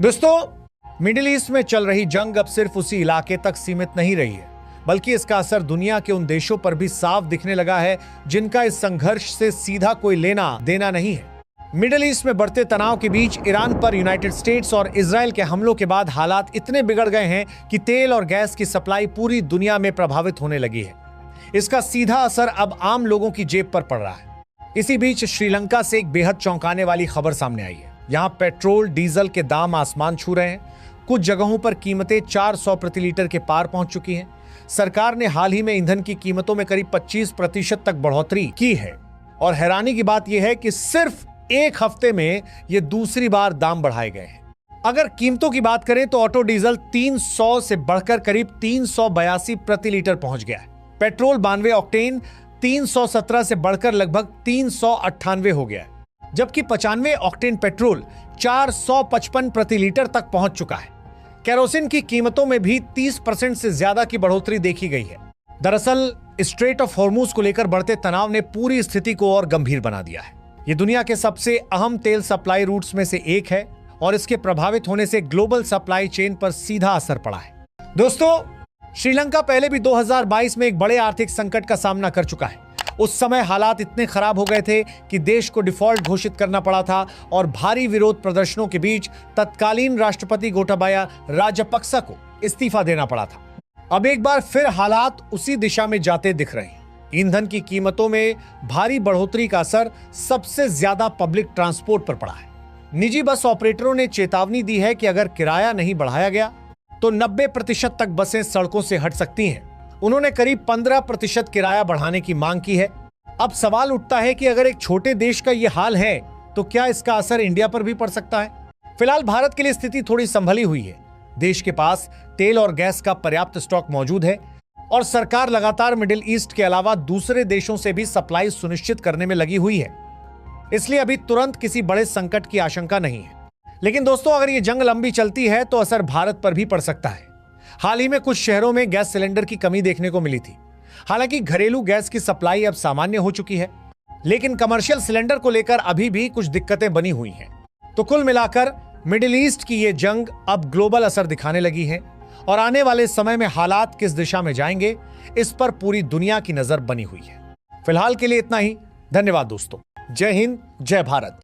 दोस्तों, middle east में चल रही जंग अब सिर्फ उसी इलाके तक सीमित नहीं रही है, बल्कि इसका असर दुनिया के उन देशों पर भी साफ दिखने लगा है जिनका इस संघर्ष से सीधा कोई लेना देना नहीं है। मिडिल ईस्ट में बढ़ते तनाव के बीच ईरान पर यूनाइटेड स्टेट्स और इजराइल के हमलों के बाद हालात इतने बिगड़ गए हैं कि तेल और गैस की सप्लाई पूरी दुनिया में प्रभावित होने लगी है। इसका सीधा असर अब आम लोगों की जेब पर पड़ रहा है। इसी बीच श्रीलंका से एक बेहद चौंकाने वाली खबर सामने आई है। यहाँ पेट्रोल डीजल के दाम आसमान छू रहे हैं। कुछ जगहों पर कीमतें 400 प्रति लीटर के पार पहुंच चुकी हैं। सरकार ने हाल ही में ईंधन की कीमतों में करीब 25% तक बढ़ोतरी की है और हैरानी की बात यह है कि सिर्फ एक हफ्ते में ये दूसरी बार दाम बढ़ाए गए हैं। अगर कीमतों की बात करें तो ऑटो डीजल 300 से बढ़कर करीब 382 प्रति लीटर पहुंच गया है। पेट्रोल 92 ऑक्टेन 317 से बढ़कर लगभग 398 हो गया है, जबकि 95 ऑक्टेन पेट्रोल 455 प्रति लीटर तक पहुंच चुका है। केरोसिन की कीमतों में भी 30% से ज्यादा की बढ़ोतरी देखी गई है। दरअसल स्ट्रेट ऑफ हॉर्मूज को लेकर बढ़ते तनाव ने पूरी स्थिति को और गंभीर बना दिया है। ये दुनिया के सबसे अहम तेल सप्लाई रूट्स में से एक है और इसके प्रभावित होने से ग्लोबल सप्लाई चेन पर सीधा असर पड़ा है। दोस्तों, श्रीलंका पहले भी 2022 में एक बड़े आर्थिक संकट का सामना कर चुका है। उस समय हालात इतने खराब हो गए थे कि देश को डिफॉल्ट घोषित करना पड़ा था और भारी विरोध प्रदर्शनों के बीच तत्कालीन राष्ट्रपति गोटाबाया राजपक्सा को इस्तीफा देना पड़ा था। अब एक बार फिर हालात उसी दिशा में जाते दिख रहे हैं। ईंधन की कीमतों में भारी बढ़ोतरी का असर सबसे ज्यादा पब्लिक ट्रांसपोर्ट पर पड़ा है। निजी बस ऑपरेटरों ने चेतावनी दी है कि अगर किराया नहीं बढ़ाया गया तो 90% तक बसें सड़कों से हट सकती हैं। उन्होंने करीब 15% किराया बढ़ाने की मांग की है। अब सवाल उठता है कि अगर एक छोटे देश का यह हाल है तो क्या इसका असर इंडिया पर भी पड़ सकता है? फिलहाल भारत के लिए स्थिति थोड़ी संभली हुई है। देश के पास तेल और गैस का पर्याप्त स्टॉक मौजूद है और सरकार लगातार मिडिल ईस्ट के अलावा दूसरे देशों से भी सप्लाई सुनिश्चित करने में लगी हुई है। इसलिए अभी तुरंत किसी बड़े संकट की आशंका नहीं है। लेकिन दोस्तों, अगर ये जंग लंबी चलती है तो असर भारत पर भी पड़ सकता है। हाल ही में कुछ शहरों में गैस सिलेंडर की कमी देखने को मिली थी। हालांकि घरेलू गैस की सप्लाई अब सामान्य हो चुकी है, लेकिन कमर्शियल सिलेंडर को लेकर अभी भी कुछ दिक्कतें बनी हुई हैं। तो कुल मिलाकर मिडिल ईस्ट की ये जंग अब ग्लोबल असर दिखाने लगी है और आने वाले समय में हालात किस दिशा में जाएंगे, इस पर पूरी दुनिया की नजर बनी हुई है। फिलहाल के लिए इतना ही। धन्यवाद दोस्तों। जय हिंद, जय भारत।